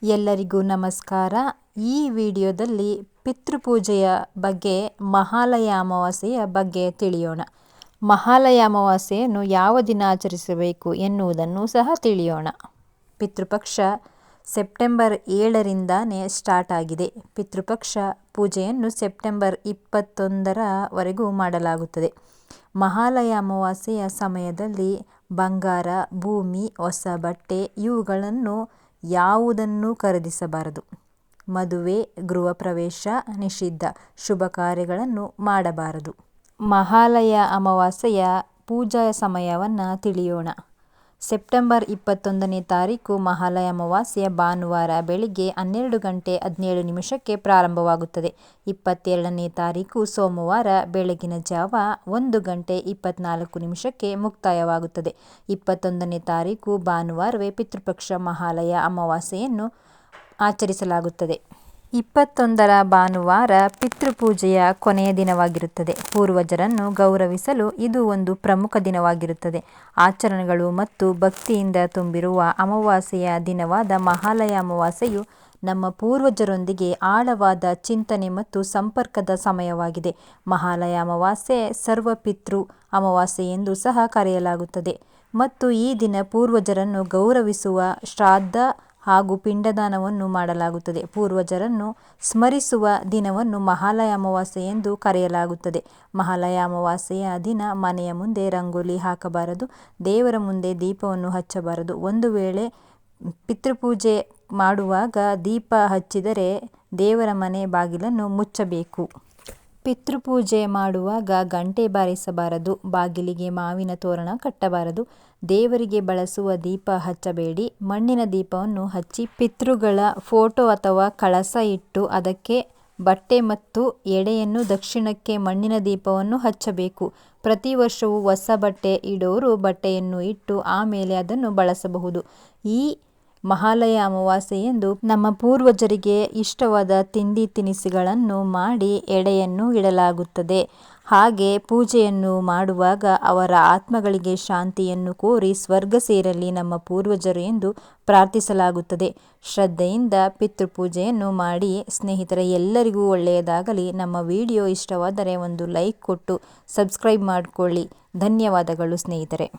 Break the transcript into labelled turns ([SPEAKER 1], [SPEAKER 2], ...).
[SPEAKER 1] ಎಲ್ಲರಿಗೂ ನಮಸ್ಕಾರ. ಈ ವಿಡಿಯೋದಲ್ಲಿ ಪಿತೃಪೂಜೆಯ ಬಗ್ಗೆ ಮಹಾಲಯ ಅಮಾವಾಸ್ಯೆಯ ಬಗ್ಗೆ ತಿಳಿಯೋಣ. ಮಹಾಲಯ ಅಮಾವಾಸ್ಯೆಯನ್ನು ಯಾವ ದಿನ ಆಚರಿಸಬೇಕು ಎನ್ನುವುದನ್ನು ಸಹ ತಿಳಿಯೋಣ. ಪಿತೃಪಕ್ಷ ಸೆಪ್ಟೆಂಬರ್ 7ರಿಂದಾನೇ ಸ್ಟಾರ್ಟ್ ಆಗಿದೆ. ಪಿತೃಪಕ್ಷ ಪೂಜೆಯನ್ನು ಸೆಪ್ಟೆಂಬರ್ 21ರವರೆಗೂ ಮಾಡಲಾಗುತ್ತದೆ. ಮಹಾಲಯ ಅಮಾವಾಸ್ಯೆಯ ಸಮಯದಲ್ಲಿ ಬಂಗಾರ, ಭೂಮಿ, ಹೊಸ ಬಟ್ಟೆ ಇವುಗಳನ್ನು ಯಾವುದನ್ನು ಖರೀದಿಸಬಾರದು. ಮದುವೆ, ಗೃಹ ಪ್ರವೇಶ ನಿಷಿದ್ಧ, ಶುಭ ಕಾರ್ಯಗಳನ್ನು ಮಾಡಬಾರದು. ಮಹಾಲಯ ಅಮಾವಾಸ್ಯೆಯ ಪೂಜಾ ಸಮಯವನ್ನು ತಿಳಿಯೋಣ. ಸೆಪ್ಟೆಂಬರ್ 21ನೇ ತಾರೀಕು ಮಹಾಲಯ ಅಮಾವಾಸ್ಯೆ ಭಾನುವಾರ ಬೆಳಿಗ್ಗೆ 12:17 ಪ್ರಾರಂಭವಾಗುತ್ತದೆ. 22ನೇ ತಾರೀಕು ಸೋಮವಾರ ಬೆಳಗಿನ ಜಾವ 1:24 ಮುಕ್ತಾಯವಾಗುತ್ತದೆ. 21ನೇ ತಾರೀಕು ಭಾನುವಾರವೇ ಪಿತೃಪಕ್ಷ ಮಹಾಲಯ ಅಮಾವಾಸ್ಯೆಯನ್ನು ಆಚರಿಸಲಾಗುತ್ತದೆ. 21ರ ಭಾನುವಾರ ಪಿತೃಪೂಜೆಯ ಕೊನೆಯ ದಿನವಾಗಿರುತ್ತದೆ. ಪೂರ್ವಜರನ್ನು ಗೌರವಿಸಲು ಇದು ಒಂದು ಪ್ರಮುಖ ದಿನವಾಗಿರುತ್ತದೆ. ಆಚರಣೆಗಳು ಮತ್ತು ಭಕ್ತಿಯಿಂದ ತುಂಬಿರುವ ಅಮಾವಾಸ್ಯೆಯ ದಿನವಾದ ಮಹಾಲಯ ಅಮಾವಾಸ್ಯೆಯು ನಮ್ಮ ಪೂರ್ವಜರೊಂದಿಗೆ ಆಳವಾದ ಚಿಂತನೆ ಮತ್ತು ಸಂಪರ್ಕದ ಸಮಯವಾಗಿದೆ. ಮಹಾಲಯ ಅಮಾವಾಸ್ಯೆ ಸರ್ವಪಿತೃ ಅಮಾವಾಸ್ಯೆ ಎಂದು ಸಹ ಕರೆಯಲಾಗುತ್ತದೆ ಮತ್ತು ಈ ದಿನ ಪೂರ್ವಜರನ್ನು ಗೌರವಿಸುವ ಶ್ರಾದ್ದ ಹಾಗೂ ಪಿಂಡದಾನವನ್ನು ಮಾಡಲಾಗುತ್ತದೆ. ಪೂರ್ವಜರನ್ನು ಸ್ಮರಿಸುವ ದಿನವನ್ನು ಮಹಾಲಯ ಅಮಾವಾಸ್ಯೆ ಎಂದು ಕರೆಯಲಾಗುತ್ತದೆ. ಮಹಾಲಯ ಅಮಾವಾಸ್ಯೆಯ ದಿನ ಮನೆಯ ಮುಂದೆ ರಂಗೋಲಿ ಹಾಕಬಾರದು, ದೇವರ ಮುಂದೆ ದೀಪವನ್ನು ಹಚ್ಚಬಾರದು. ಒಂದು ವೇಳೆ ಪಿತೃಪೂಜೆ ಮಾಡುವಾಗ ದೀಪ ಹಚ್ಚಿದರೆ ದೇವರ ಮನೆ ಬಾಗಿಲನ್ನು ಮುಚ್ಚಬೇಕು. ಪಿತೃಪೂಜೆ ಮಾಡುವಾಗ ಗಂಟೆ ಬಾರಿಸಬಾರದು, ಬಾಗಿಲಿಗೆ ಮಾವಿನ ತೋರಣ ಕಟ್ಟಬಾರದು, ದೇವರಿಗೆ ಬಳಸುವ ದೀಪ ಹಚ್ಚಬೇಡಿ. ಮಣ್ಣಿನ ದೀಪವನ್ನು ಹಚ್ಚಿ ಪಿತೃಗಳ ಫೋಟೋ ಅಥವಾ ಕಳಸ ಇಟ್ಟು ಅದಕ್ಕೆ ಬಟ್ಟೆ ಮತ್ತು ಎಡೆಯನ್ನು ದಕ್ಷಿಣಕ್ಕೆ ಮಣ್ಣಿನ ದೀಪವನ್ನು ಹಚ್ಚಬೇಕು. ಪ್ರತಿ ವರ್ಷವೂ ಹೊಸ ಬಟ್ಟೆ ಇಡೋರು ಬಟ್ಟೆಯನ್ನು ಇಟ್ಟು ಆಮೇಲೆ ಅದನ್ನು ಬಳಸಬಹುದು. ಈ ಮಹಾಲಯ ಅಮಾವಾಸ್ಯೆಯಂದು ನಮ್ಮ ಪೂರ್ವಜರಿಗೆ ಇಷ್ಟವಾದ ತಿಂಡಿ ತಿನಿಸುಗಳನ್ನು ಮಾಡಿ ಎಡೆಯನ್ನು ಇಡಲಾಗುತ್ತದೆ. ಹಾಗೆ ಪೂಜೆಯನ್ನು ಮಾಡುವಾಗ ಅವರ ಆತ್ಮಗಳಿಗೆ ಶಾಂತಿಯನ್ನು ಕೋರಿ ಸ್ವರ್ಗ ಸೇರಲಿ ನಮ್ಮ ಪೂರ್ವಜರು ಎಂದು ಪ್ರಾರ್ಥಿಸಲಾಗುತ್ತದೆ. ಶ್ರದ್ಧೆಯಿಂದ ಪಿತೃಪೂಜೆಯನ್ನು ಮಾಡಿ. ಸ್ನೇಹಿತರೆ, ಎಲ್ಲರಿಗೂ ಒಳ್ಳೆಯದಾಗಲಿ. ನಮ್ಮ ವಿಡಿಯೋ ಇಷ್ಟವಾದರೆ ಒಂದು ಲೈಕ್ ಕೊಟ್ಟು ಸಬ್ಸ್ಕ್ರೈಬ್ ಮಾಡಿಕೊಳ್ಳಿ. ಧನ್ಯವಾದಗಳು ಸ್ನೇಹಿತರೆ.